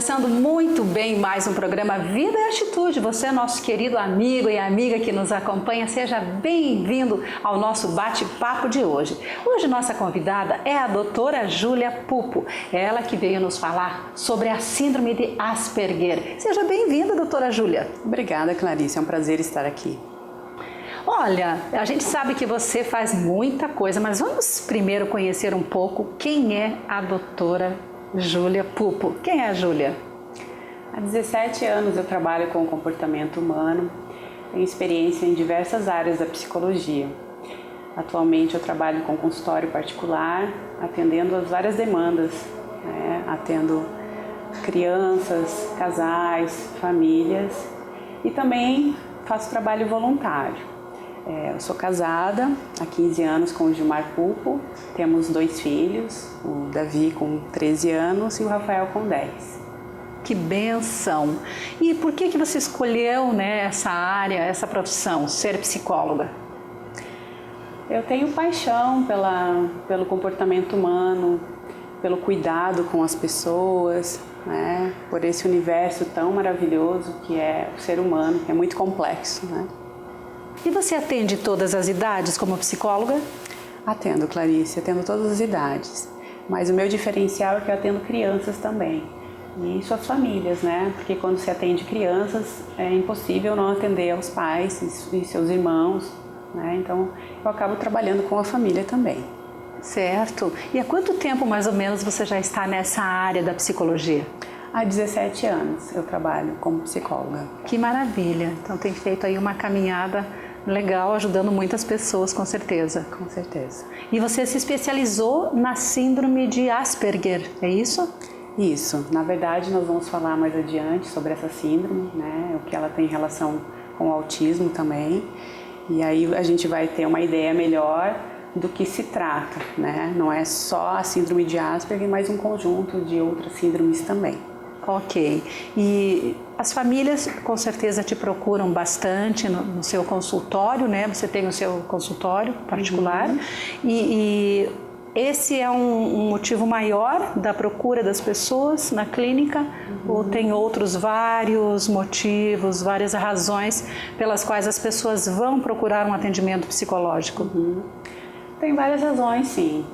começando muito bem mais um programa Vida e Atitude. Você, nosso querido amigo e amiga que nos acompanha, seja bem-vindo ao nosso bate-papo de hoje. Hoje nossa convidada é a doutora Júlia Pupo, ela que veio nos falar sobre a síndrome de Asperger. Seja bem-vinda, doutora Júlia. Obrigada, Clarice, é um prazer estar aqui. Olha, a gente sabe que você faz muita coisa, mas vamos primeiro conhecer um pouco quem é a doutora Júlia Pupo. Quem é a Júlia? Há 17 anos eu trabalho com o comportamento humano, tenho experiência em diversas áreas da psicologia. Atualmente eu trabalho com consultório particular, atendendo as várias demandas, atendo crianças, casais, famílias e também faço trabalho voluntário. Eu sou casada há 15 anos com o Gilmar Pupo, temos 2 filhos, o Davi com 13 anos e o Rafael com 10. Que bênção! E por que você escolheu essa área, essa profissão, ser psicóloga? Eu tenho paixão pelo comportamento humano, pelo cuidado com as pessoas, por esse universo tão maravilhoso que é o ser humano, que é muito complexo. E você atende todas as idades como psicóloga? Atendo, Clarice, atendo todas as idades. Mas o meu diferencial é que eu atendo crianças também. E suas famílias, Porque quando se atende crianças, é impossível não atender aos pais e seus irmãos, Então, eu acabo trabalhando com a família também. Certo. E há quanto tempo, mais ou menos, você já está nessa área da psicologia? Há 17 anos eu trabalho como psicóloga. Que maravilha! Então, tem feito aí uma caminhada legal, ajudando muitas pessoas, com certeza. Com certeza. E você se especializou na síndrome de Asperger, é isso? Isso. Na verdade, nós vamos falar mais adiante sobre essa síndrome, O que ela tem relação com o autismo também. E aí a gente vai ter uma ideia melhor do que se trata, Não é só a síndrome de Asperger, mas um conjunto de outras síndromes também. Ok. E as famílias com certeza te procuram bastante no seu consultório, Você tem o seu consultório particular. Uhum. E esse é um motivo maior da procura das pessoas na clínica? Uhum. Ou tem outros vários motivos, várias razões pelas quais as pessoas vão procurar um atendimento psicológico? Uhum. Tem várias razões, sim,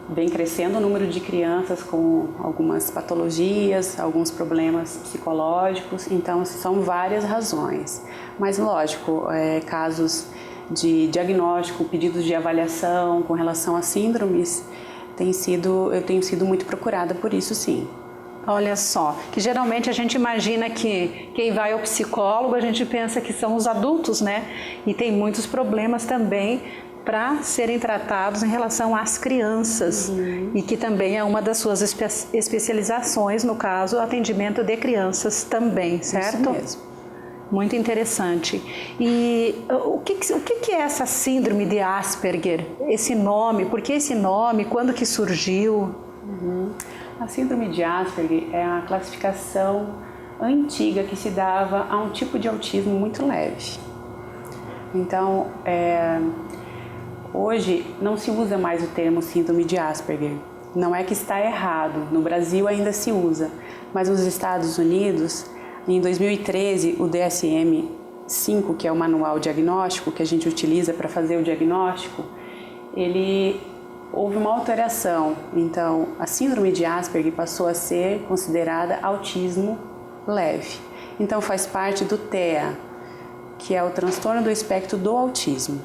Vem crescendo o número de crianças com algumas patologias, alguns problemas psicológicos, então são várias razões. Mas lógico, casos de diagnóstico, pedidos de avaliação com relação a síndromes, eu tenho sido muito procurada por isso, sim. Olha só, que geralmente a gente imagina que quem vai ao psicólogo, a gente pensa que são os adultos, E tem muitos problemas também para serem tratados em relação às crianças. Uhum. E que também é uma das suas especializações, no caso, atendimento de crianças também, certo? Isso mesmo. Muito interessante. E o que é essa síndrome de Asperger? Esse nome, por que esse nome? Quando que surgiu? Uhum. A síndrome de Asperger é a classificação antiga que se dava a um tipo de autismo muito leve. Então, hoje não se usa mais o termo síndrome de Asperger. Não é que está errado, no Brasil ainda se usa, mas nos Estados Unidos, em 2013, o DSM-5, que é o manual diagnóstico que a gente utiliza para fazer o diagnóstico, houve uma alteração. Então, a síndrome de Asperger passou a ser considerada autismo leve. Então, faz parte do TEA, que é o transtorno do espectro do autismo.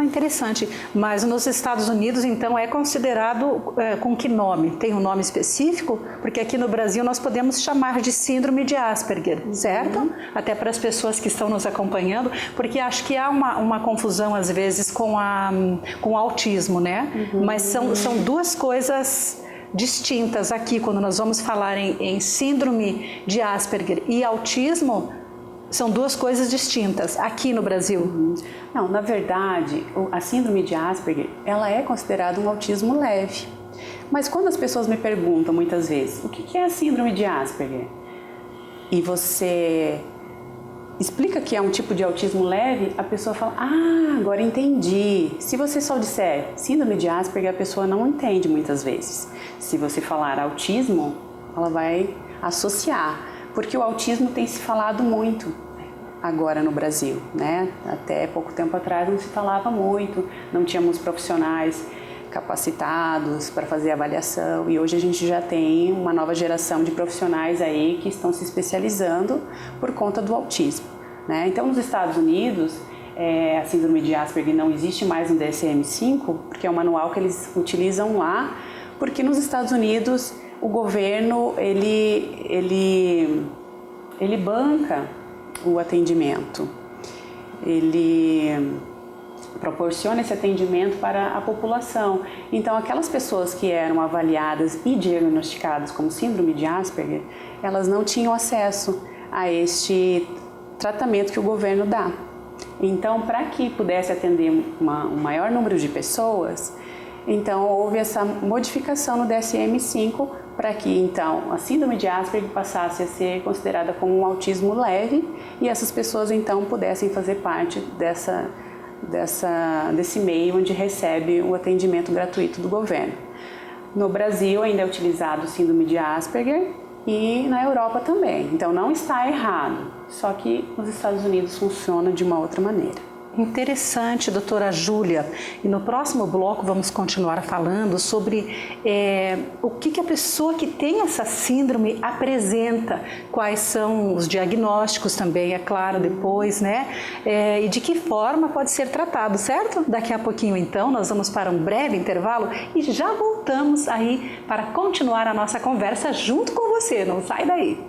Interessante. Mas nos Estados Unidos, então, é considerado com que nome? Tem um nome específico? Porque aqui no Brasil nós podemos chamar de síndrome de Asperger, certo? Uhum. Até para as pessoas que estão nos acompanhando, porque acho que há uma confusão às vezes com o autismo, Uhum. Mas são duas coisas distintas aqui, quando nós vamos falar em síndrome de Asperger e autismo. São duas coisas distintas aqui no Brasil. Não, na verdade, a síndrome de Asperger, ela é considerada um autismo leve. Mas quando as pessoas me perguntam muitas vezes, o que é a síndrome de Asperger? E você explica que é um tipo de autismo leve, a pessoa fala, ah, agora entendi. Se você só disser síndrome de Asperger, a pessoa não entende muitas vezes. Se você falar autismo, ela vai associar, porque o autismo tem se falado muito agora no Brasil, né? Até pouco tempo atrás não se falava muito, não tínhamos profissionais capacitados para fazer avaliação, e hoje a gente já tem uma nova geração de profissionais aí que estão se especializando por conta do autismo, né? Então, nos Estados Unidos, a síndrome de Asperger não existe mais no DSM-5, porque é um manual que eles utilizam lá, porque nos Estados Unidos o governo ele banca o atendimento, ele proporciona esse atendimento para a população. Então, aquelas pessoas que eram avaliadas e diagnosticadas como síndrome de Asperger, elas não tinham acesso a este tratamento que o governo dá. Então, para que pudesse atender um maior número de pessoas, então houve essa modificação no DSM-5 para que então a síndrome de Asperger passasse a ser considerada como um autismo leve e essas pessoas então pudessem fazer parte desse meio onde recebe o atendimento gratuito do governo. No Brasil ainda é utilizado síndrome de Asperger e na Europa também, então não está errado, só que nos Estados Unidos funciona de uma outra maneira. Interessante, doutora Júlia. E no próximo bloco vamos continuar falando sobre o que a pessoa que tem essa síndrome apresenta, quais são os diagnósticos também, é claro, depois, né? E de que forma pode ser tratado, certo? Daqui a pouquinho, então, nós vamos para um breve intervalo e já voltamos aí para continuar a nossa conversa junto com você. Não sai daí!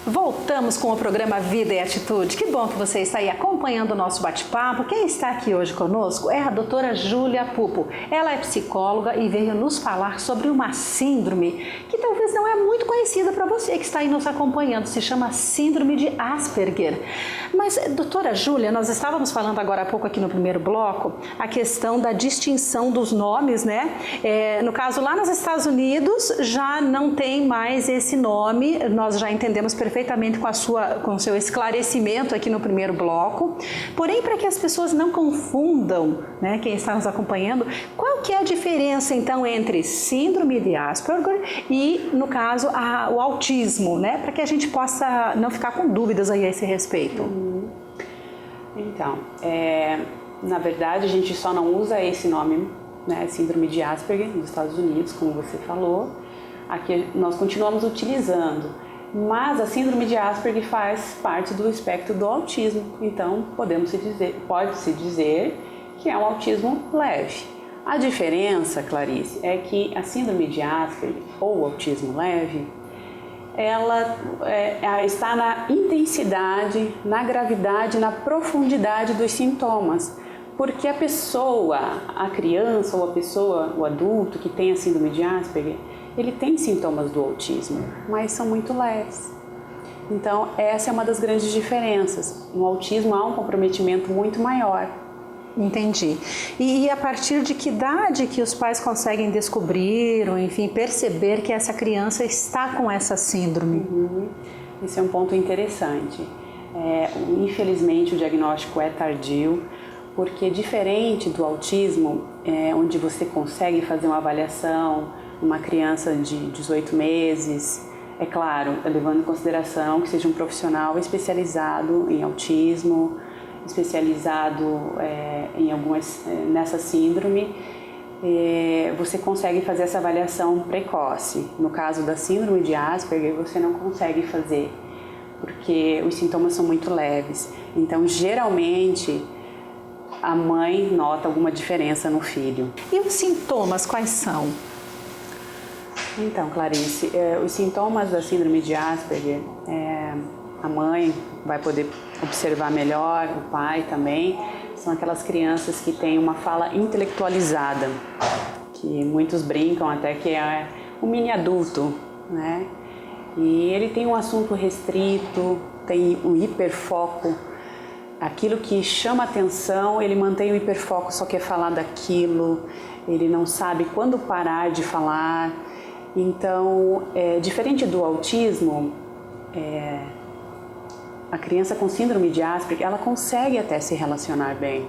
Voltamos com o programa Vida e Atitude. Que bom que você está aí acompanhando o nosso bate-papo. Quem está aqui hoje conosco é a doutora Júlia Pupo. Ela é psicóloga e veio nos falar sobre uma síndrome que talvez não é muito conhecida para você que está aí nos acompanhando. Se chama síndrome de Asperger. Mas, doutora Júlia, nós estávamos falando agora há pouco aqui no primeiro bloco a questão da distinção dos nomes, né? No caso, lá nos Estados Unidos já não tem mais esse nome. Nós já entendemos perfeitamente com o seu esclarecimento aqui no primeiro bloco. Porém, para que as pessoas não confundam, né, quem está nos acompanhando, qual que é a diferença então entre síndrome de Asperger e, no caso, o autismo, né, para que a gente possa não ficar com dúvidas aí a esse respeito? Então, na verdade, a gente só não usa esse nome, né, síndrome de Asperger, nos Estados Unidos, como você falou. Aqui nós continuamos utilizando. Mas a síndrome de Asperger faz parte do espectro do autismo, então pode-se dizer que é um autismo leve. A diferença, Clarice, é que a síndrome de Asperger, ou autismo leve, ela está na intensidade, na gravidade, na profundidade dos sintomas. Porque a pessoa, a criança ou o adulto que tem a síndrome de Asperger, ele tem sintomas do autismo, mas são muito leves. Então, essa é uma das grandes diferenças. No autismo há um comprometimento muito maior. Entendi. E a partir de que idade que os pais conseguem descobrir, ou enfim, perceber que essa criança está com essa síndrome? Esse é um ponto interessante. Infelizmente, o diagnóstico é tardio, porque diferente do autismo, onde você consegue fazer uma avaliação, uma criança de 18 meses, é claro, levando em consideração que seja um profissional especializado em autismo, especializado nessa síndrome, você consegue fazer essa avaliação precoce. No caso da síndrome de Asperger, você não consegue fazer, porque os sintomas são muito leves. Então, geralmente, a mãe nota alguma diferença no filho. E os sintomas, quais são? Então, Clarice, os sintomas da síndrome de Asperger, a mãe vai poder observar melhor, o pai também, são aquelas crianças que têm uma fala intelectualizada, que muitos brincam até que é um mini adulto, né? E ele tem um assunto restrito, tem um hiperfoco, aquilo que chama atenção, ele mantém o hiperfoco, só quer falar daquilo, ele não sabe quando parar de falar. Então, diferente do autismo, a criança com síndrome de Asperger, ela consegue até se relacionar bem,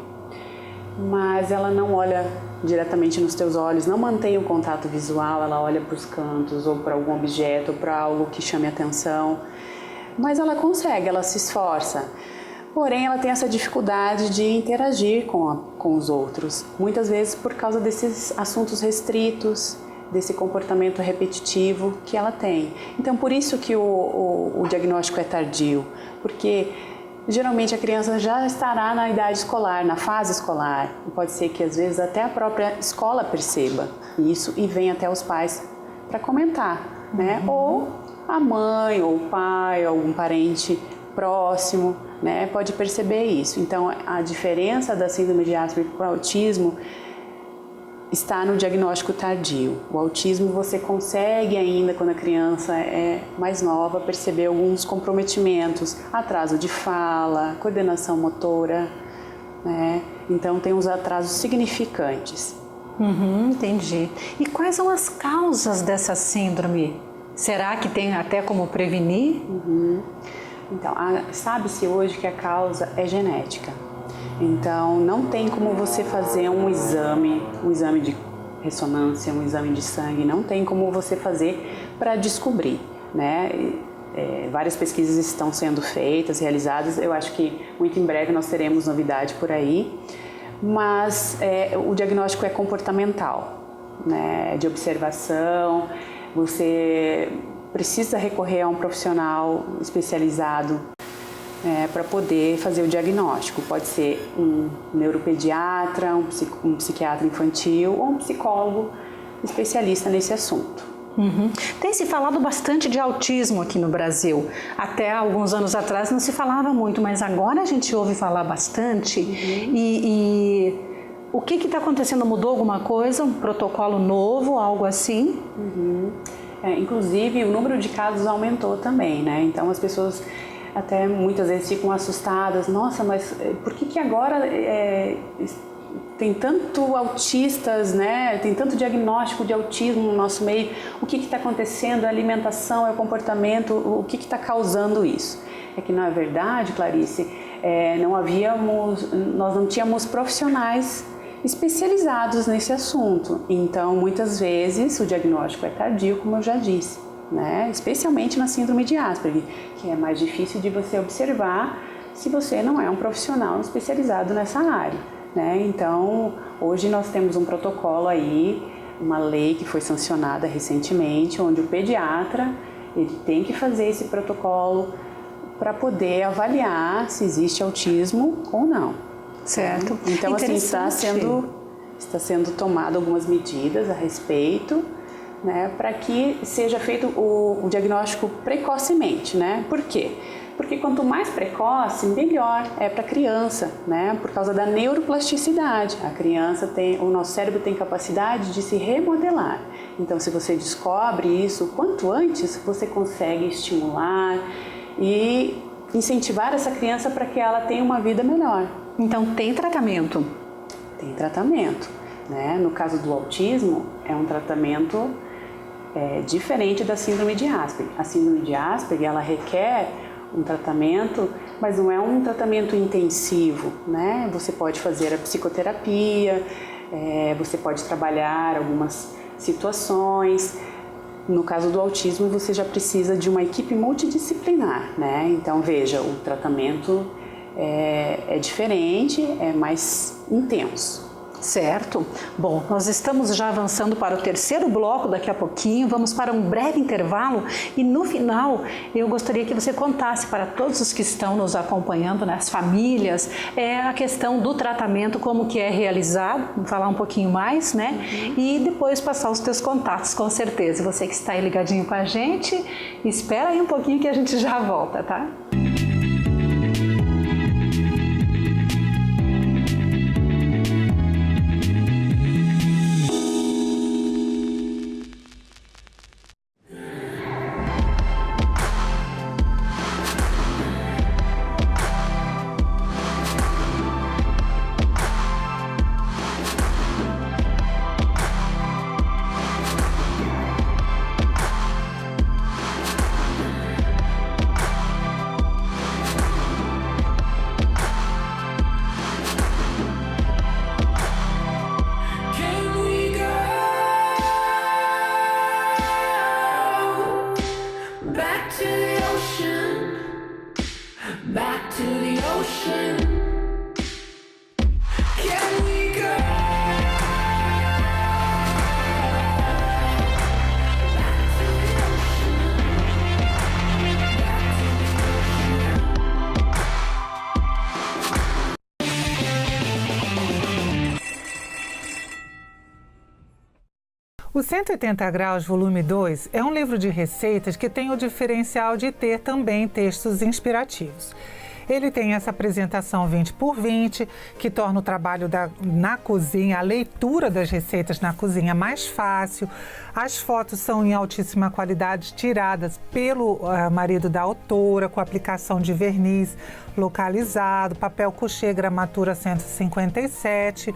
mas ela não olha diretamente nos teus olhos, não mantém o contato visual, ela olha para os cantos ou para algum objeto, ou para algo que chame atenção, mas ela consegue, ela se esforça. Porém, ela tem essa dificuldade de interagir com os outros, muitas vezes por causa desses assuntos restritos, desse comportamento repetitivo que ela tem. Então, por isso que o diagnóstico é tardio, porque geralmente a criança já estará na idade escolar, na fase escolar. E pode ser que às vezes até a própria escola perceba isso e venha até os pais para comentar, né? Ou a mãe, ou o pai, ou algum parente próximo, né? Pode perceber isso. Então, a diferença da síndrome de Asperger para o autismo está no diagnóstico tardio. O autismo você consegue ainda, quando a criança é mais nova, perceber alguns comprometimentos, atraso de fala, coordenação motora, né? Então tem uns atrasos significantes. Entendi. E quais são as causas dessa síndrome? Será que tem até como prevenir? Então, sabe-se hoje que a causa é genética. Então, não tem como você fazer um exame de ressonância, um exame de sangue, não tem como você fazer para descobrir, né? Várias pesquisas estão sendo feitas, realizadas, eu acho que muito em breve nós teremos novidade por aí, mas o diagnóstico é comportamental, né? De observação, você precisa recorrer a um profissional especializado para poder fazer o diagnóstico. Pode ser um neuropediatra, um psiquiatra infantil ou um psicólogo especialista nesse assunto. Tem se falado bastante de autismo aqui no Brasil. Até alguns anos atrás não se falava muito, mas agora a gente ouve falar bastante. E o que está acontecendo? Mudou alguma coisa? Um protocolo novo, algo assim? Inclusive, o número de casos aumentou também, né? Então, as pessoas até muitas vezes ficam assustadas. Nossa, mas por que agora tem tanto autistas, né? Tem tanto diagnóstico de autismo no nosso meio? O que está acontecendo? A alimentação, é o comportamento? O que está causando isso? É que, na verdade, Clarice, nós não tínhamos profissionais especializados nesse assunto. Então, muitas vezes, o diagnóstico é tardio, como eu já disse, né? Especialmente na síndrome de Asperger, que é mais difícil de você observar se você não é um profissional especializado nessa área, né? Então, hoje nós temos um protocolo aí, uma lei que foi sancionada recentemente, onde o pediatra ele tem que fazer esse protocolo para poder avaliar se existe autismo ou não. Certo. Então, assim, está sendo tomado algumas medidas a respeito, né, para que seja feito o diagnóstico precocemente, né? Por quê? Porque quanto mais precoce, melhor é para a criança, né? Por causa da neuroplasticidade. A criança o nosso cérebro tem capacidade de se remodelar. Então, se você descobre isso quanto antes, você consegue estimular e incentivar essa criança para que ela tenha uma vida melhor. Então, tem tratamento? Tem tratamento, né? No caso do autismo, é um tratamento diferente da síndrome de Asperger. A síndrome de Asperger, ela requer um tratamento, mas não é um tratamento intensivo, né? Você pode fazer a psicoterapia, você pode trabalhar algumas situações. No caso do autismo, você já precisa de uma equipe multidisciplinar, né? Então, veja, o tratamento é diferente, é mais intenso. Certo. Bom, nós estamos já avançando para o terceiro bloco daqui a pouquinho, vamos para um breve intervalo e no final eu gostaria que você contasse para todos os que estão nos acompanhando, né, as famílias, a questão do tratamento, como que é realizado, vamos falar um pouquinho mais, né, e depois passar os teus contatos, com certeza. Você que está aí ligadinho com a gente, espera aí um pouquinho que a gente já volta, tá? O 180 Graus, volume 2, é um livro de receitas que tem o diferencial de ter também textos inspirativos. Ele tem essa apresentação 20x20, que torna o trabalho na cozinha, a leitura das receitas na cozinha mais fácil. As fotos são em altíssima qualidade, tiradas pelo marido da autora, com aplicação de verniz localizado, papel couché, gramatura 157.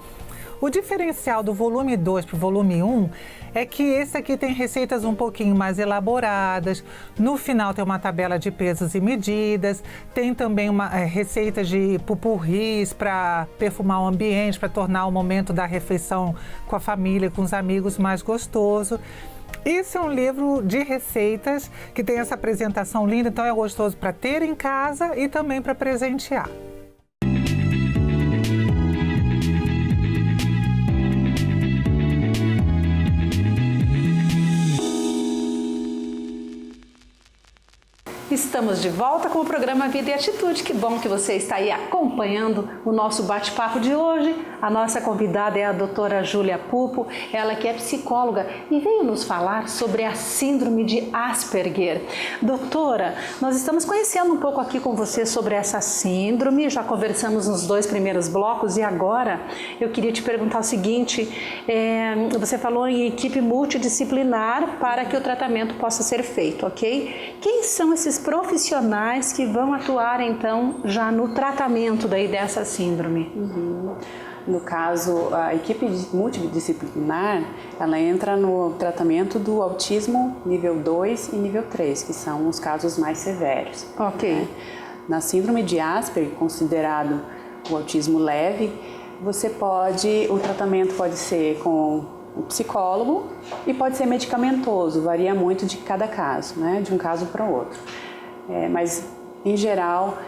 O diferencial do volume 2 para o volume 1 é que esse aqui tem receitas um pouquinho mais elaboradas. No final tem uma tabela de pesos e medidas, tem também receitas de pupurris para perfumar o ambiente, para tornar o momento da refeição com a família, com os amigos mais gostoso. Esse é um livro de receitas que tem essa apresentação linda, então é gostoso para ter em casa e também para presentear. Estamos de volta com o programa Vida e Atitude. Que bom que você está aí acompanhando o nosso bate-papo de hoje. A nossa convidada é a doutora Júlia Pupo, ela que é psicóloga e veio nos falar sobre a síndrome de Asperger. Doutora, nós estamos conhecendo um pouco aqui com você sobre essa síndrome, já conversamos nos 2 primeiros blocos e agora eu queria te perguntar o seguinte, você falou em equipe multidisciplinar para que o tratamento possa ser feito, ok? Quem são esses profissionais que vão atuar então já no tratamento dessa síndrome? No caso, a equipe multidisciplinar, ela entra no tratamento do autismo nível 2 e nível 3, que são os casos mais severos. Ok. Né? Na síndrome de Asperger, considerado o autismo leve, o tratamento pode ser com o psicólogo e pode ser medicamentoso, varia muito de cada caso, né? De um caso para o outro. Mas, em geral,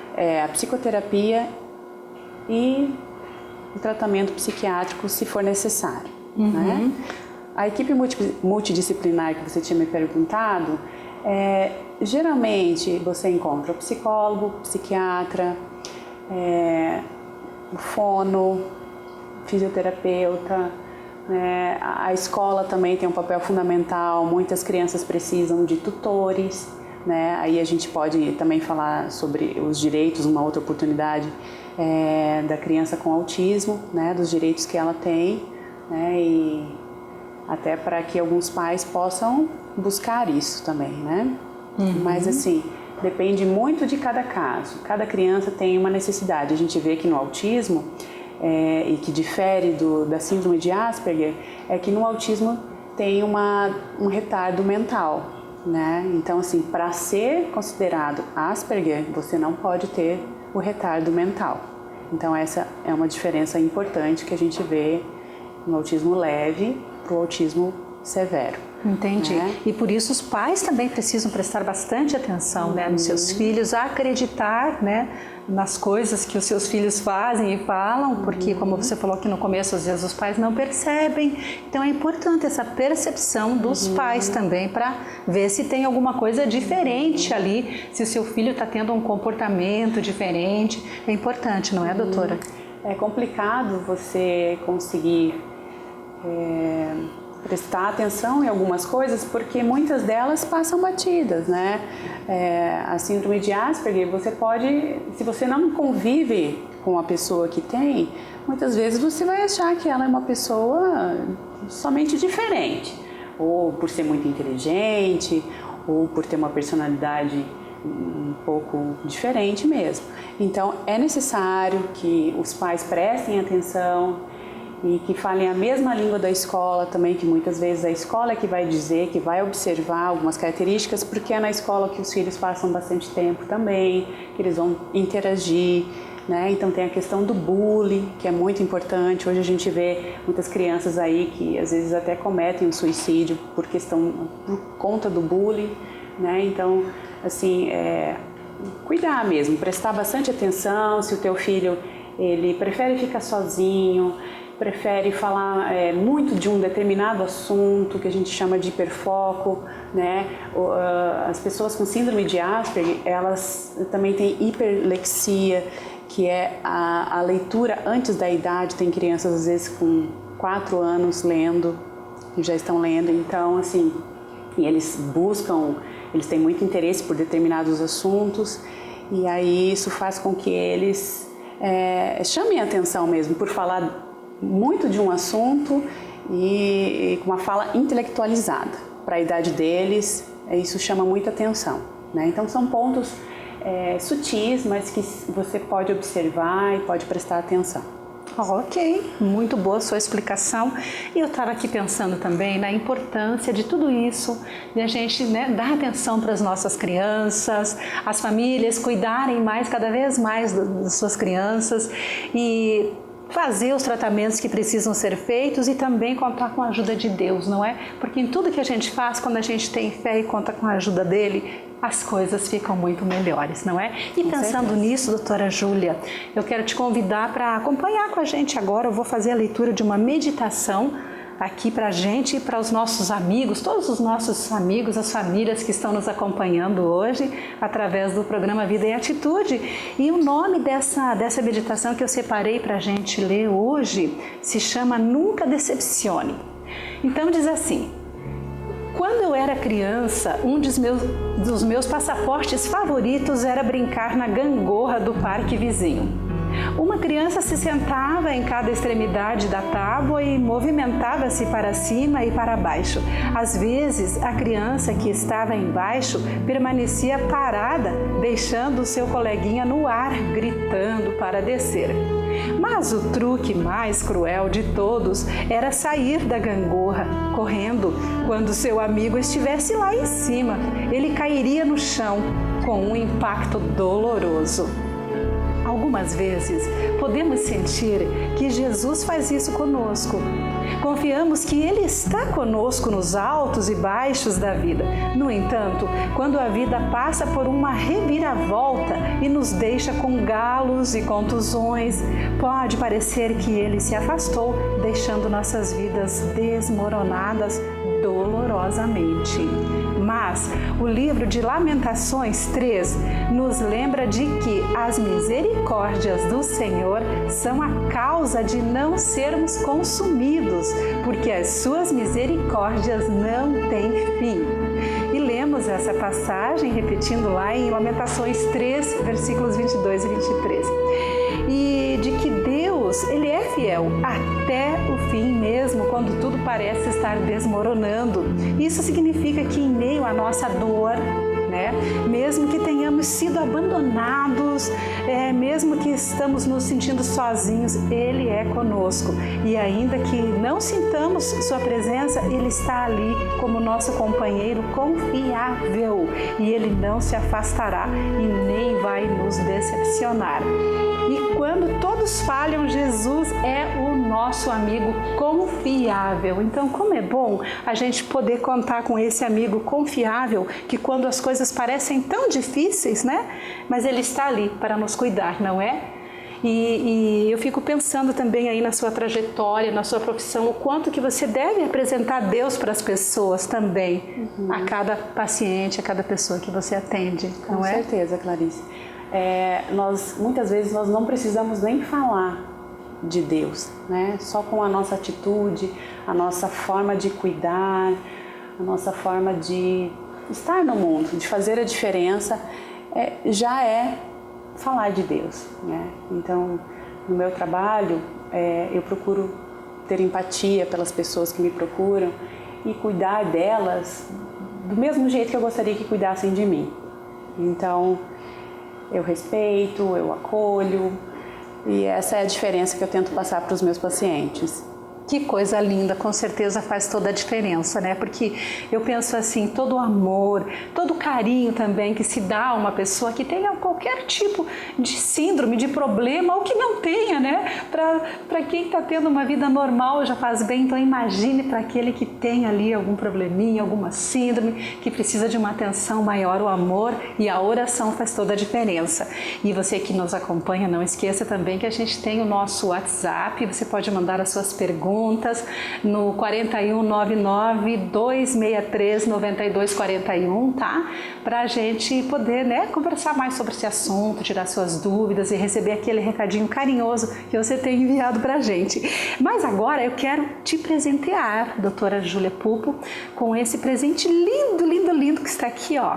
a psicoterapia e o tratamento psiquiátrico, se for necessário. Né? A equipe multidisciplinar que você tinha me perguntado, Geralmente você encontra o psicólogo, psiquiatra, o fono, fisioterapeuta, né? A escola também tem um papel fundamental, muitas crianças precisam de tutores, né? Aí a gente pode também falar sobre os direitos, uma outra oportunidade da criança com autismo, né? Dos direitos que ela tem, né? E até para que alguns pais possam buscar isso também, né? Mas assim, depende muito de cada caso, cada criança tem uma necessidade. A gente vê que no autismo, e que difere da síndrome de Asperger, é que no autismo tem um retardo mental, né? Então assim, para ser considerado Asperger, você não pode ter o retardo mental. Então essa é uma diferença importante que a gente vê no autismo leve para o autismo severo. Entendi. Né? E por isso os pais também precisam prestar bastante atenção, né, nos seus filhos, acreditar, né, nas coisas que os seus filhos fazem e falam, porque como você falou aqui no começo, às vezes os pais não percebem. Então é importante essa percepção dos pais também para ver se tem alguma coisa diferente ali, se o seu filho está tendo um comportamento diferente. É importante, não é, doutora? É complicado você conseguir prestar atenção em algumas coisas, porque muitas delas passam batidas, né? A síndrome de Asperger, você pode, se você não convive com a pessoa que tem, muitas vezes você vai achar que ela é uma pessoa somente diferente, ou por ser muito inteligente, ou por ter uma personalidade um pouco diferente mesmo. Então é necessário que os pais prestem atenção e que falem a mesma língua da escola também, que muitas vezes a escola é que vai dizer, que vai observar algumas características, porque é na escola que os filhos passam bastante tempo também, que eles vão interagir, né? Então tem a questão do bullying, que é muito importante. Hoje a gente vê muitas crianças aí que às vezes até cometem um suicídio por conta do bullying, né? Então, assim, cuidar mesmo, prestar bastante atenção se o teu filho ele prefere ficar sozinho, prefere falar muito de um determinado assunto, que a gente chama de hiperfoco, né? As pessoas com síndrome de Asperger, elas também têm hiperlexia, que é a leitura antes da idade. Tem crianças, às vezes, com 4 anos lendo, que já estão lendo. Então, assim, e eles têm muito interesse por determinados assuntos, e aí isso faz com que eles chamem a atenção mesmo, por falar muito de um assunto e com uma fala intelectualizada. Para a idade deles, isso chama muita atenção, né? Então são pontos sutis, mas que você pode observar e pode prestar atenção. Ok, muito boa a sua explicação. E eu estava aqui pensando também na importância de tudo isso, de a gente, né, dar atenção para as nossas crianças, as famílias cuidarem cada vez mais das suas crianças e fazer os tratamentos que precisam ser feitos e também contar com a ajuda de Deus, não é? Porque em tudo que a gente faz, quando a gente tem fé e conta com a ajuda dele, as coisas ficam muito melhores, não é? E pensando nisso, doutora Júlia, eu quero te convidar para acompanhar com a gente agora. Eu vou fazer a leitura de uma meditação aqui para a gente e para os nossos amigos, todos os nossos amigos, as famílias que estão nos acompanhando hoje através do programa Vida em Atitude. E o nome dessa meditação que eu separei para a gente ler hoje se chama Nunca Decepcione. Então diz assim: quando eu era criança, um dos meus passaportes favoritos era brincar na gangorra do parque vizinho. Uma criança se sentava em cada extremidade da tábua e movimentava-se para cima e para baixo. Às vezes, a criança que estava embaixo permanecia parada, deixando o seu coleguinha no ar, gritando para descer. Mas o truque mais cruel de todos era sair da gangorra, correndo. Quando seu amigo estivesse lá em cima, ele cairia no chão com um impacto doloroso. Algumas vezes podemos sentir que Jesus faz isso conosco. Confiamos que Ele está conosco nos altos e baixos da vida. No entanto, quando a vida passa por uma reviravolta e nos deixa com galos e contusões, pode parecer que Ele se afastou, deixando nossas vidas desmoronadas dolorosamente. Mas o livro de Lamentações 3 nos lembra de que as misericórdias do Senhor são a causa de não sermos consumidos, porque as suas misericórdias não têm fim. E lemos essa passagem repetindo lá em Lamentações 3, versículos 22 e 23. E de que Deus, Ele é fiel até o fim mesmo, quando tudo parece estar desmoronando. Isso significa que em meio à nossa dor, mesmo que tenhamos sido abandonados, mesmo que estamos nos sentindo sozinhos, Ele é conosco. E ainda que não sintamos Sua presença, Ele está ali como nosso companheiro confiável. E Ele não se afastará e nem vai nos decepcionar. E quando todos falham, Jesus é o nosso amigo confiável. Então, como é bom a gente poder contar com esse amigo confiável, que quando as coisas parecem tão difíceis, mas Ele está ali para nos cuidar, não é? E eu fico pensando também aí na sua trajetória, na sua profissão, o quanto que você deve apresentar Deus para as pessoas também, a cada paciente, a cada pessoa que você atende, não é? Com certeza, Clarice. Muitas vezes nós não precisamos nem falar de Deus, Só com a nossa atitude, a nossa forma de cuidar, a nossa forma de estar no mundo, de fazer a diferença, já é falar de Deus, Então, no meu trabalho, eu procuro ter empatia pelas pessoas que me procuram e cuidar delas do mesmo jeito que eu gostaria que cuidassem de mim. Então, eu respeito, eu acolho, e essa é a diferença que eu tento passar para os meus pacientes. Que coisa linda, com certeza faz toda a diferença, Porque eu penso assim, todo o amor, todo o carinho também que se dá a uma pessoa que tenha qualquer tipo de síndrome, de problema, ou que não tenha, Para quem está tendo uma vida normal já faz bem, então imagine para aquele que tem ali algum probleminha, alguma síndrome, que precisa de uma atenção maior, o amor e a oração faz toda a diferença. E você que nos acompanha, não esqueça também que a gente tem o nosso WhatsApp, você pode mandar as suas perguntas no 4199-263-9241, tá? Pra gente poder, conversar mais sobre esse assunto, tirar suas dúvidas e receber aquele recadinho carinhoso que você tem enviado pra gente. Mas agora eu quero te presentear, doutora Júlia Pupo, com esse presente lindo, lindo, lindo que está aqui, ó.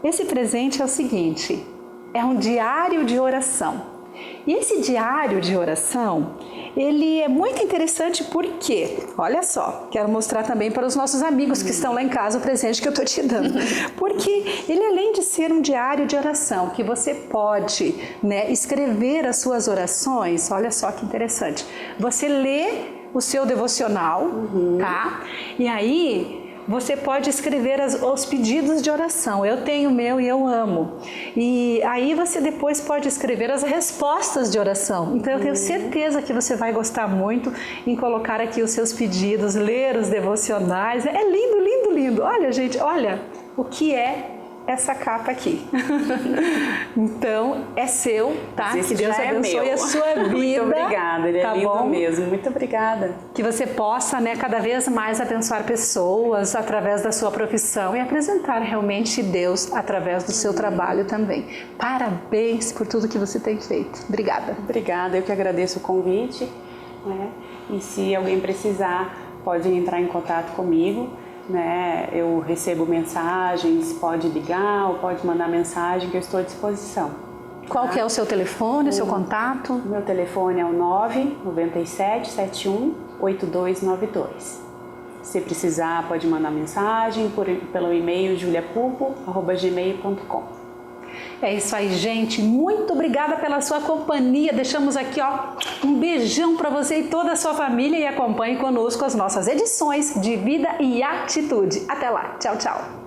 Esse presente é o seguinte, é um diário de oração. E esse diário de oração, ele é muito interessante porque, olha só, quero mostrar também para os nossos amigos que estão lá em casa o presente que eu estou te dando. Porque ele, além de ser um diário de oração, que você pode escrever as suas orações, olha só que interessante. Você lê o seu devocional, tá? E aí você pode escrever os pedidos de oração. Eu tenho o meu e eu amo. E aí você depois pode escrever as respostas de oração. Então eu tenho certeza que você vai gostar muito em colocar aqui os seus pedidos, ler os devocionais. É lindo, lindo, lindo. Olha, gente, olha o que é essa capa aqui. Então, é seu, tá? Isso, que Deus abençoe a sua vida. Muito obrigada, ele é lindo bom? mesmo. Muito obrigada. Que você possa, cada vez mais abençoar pessoas através da sua profissão e apresentar realmente Deus através do seu trabalho também. Parabéns por tudo que você tem feito. Obrigada. Obrigada, eu que agradeço o convite. E se alguém precisar, pode entrar em contato comigo. Eu recebo mensagens, pode ligar ou pode mandar mensagem que eu estou à disposição. Qual que é o seu telefone, o seu contato? Meu telefone é o 997718292. Se precisar, pode mandar mensagem pelo e-mail juliapupo@gmail.com. É isso aí, gente. Muito obrigada pela sua companhia. Deixamos aqui, um beijão para você e toda a sua família e acompanhe conosco as nossas edições de Vida e Atitude. Até lá. Tchau, tchau.